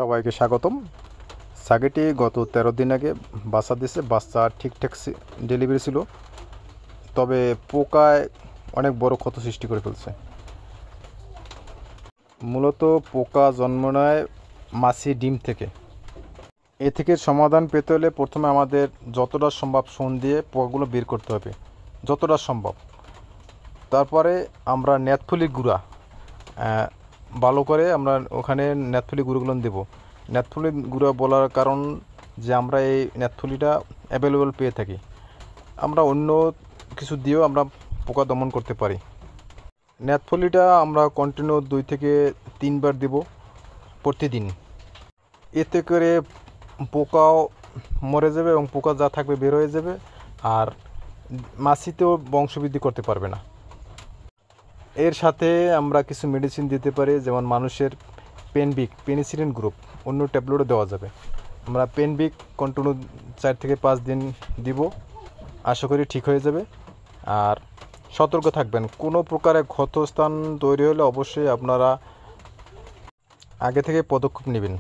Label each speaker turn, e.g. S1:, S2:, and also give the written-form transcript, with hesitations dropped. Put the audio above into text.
S1: সবাইকে স্বাগতম। ছাগিটি গত 13 দিন আগে বাচ্চা দিয়েছে। বাচ্চা ঠিকঠাক ডেলিভারি ছিল, তবে পোকায় অনেক বড় ক্ষত সৃষ্টি করে ফেলছে। মূলত পোকা জন্ম নেয় মাছি ডিম থেকে। এ থেকে সমাধান পেতে হলে প্রথমে আমাদের যতটা সম্ভব শন দিয়ে পোকাগুলো বের করতে হবে, যতটা সম্ভব। তারপরে আমরা নেতফুলি গুঁড়া ভালো করে আমরা ওখানে নেতফুলি গুঁড়োগুলো দেবো। নেতফুলি গুঁড়া বলার কারণ যে আমরা এই নেতফুলিটা অ্যাভেলেবল পেয়ে থাকি, আমরা অন্য কিছু দিয়েও আমরা পোকা দমন করতে পারি। নেতফুলিটা আমরা কন্টিনিউ 2 থেকে 3 বার দেব প্রতিদিন। এতে করে পোকাও মরে যাবে এবং পোকা যা থাকবে বের হয়ে যাবে, আর মাছিতেও বংশবৃদ্ধি করতে পারবে না। এর সাথে আমরা কিছু মেডিসিন দিতে পারি, যেমন মানুষের পেনিসিলিন গ্রুপ অন্য ট্যাবলেটও দেওয়া যাবে। আমরা পেনবিক কন্টিনিউ 4 থেকে 5 দিন দিব, আশা করি ঠিক হয়ে যাবে। আর সতর্ক থাকবেন, কোনো প্রকারের ক্ষতস্থান তৈরি হলে অবশ্যই আপনারা আগে থেকে পদক্ষেপ নেবেন।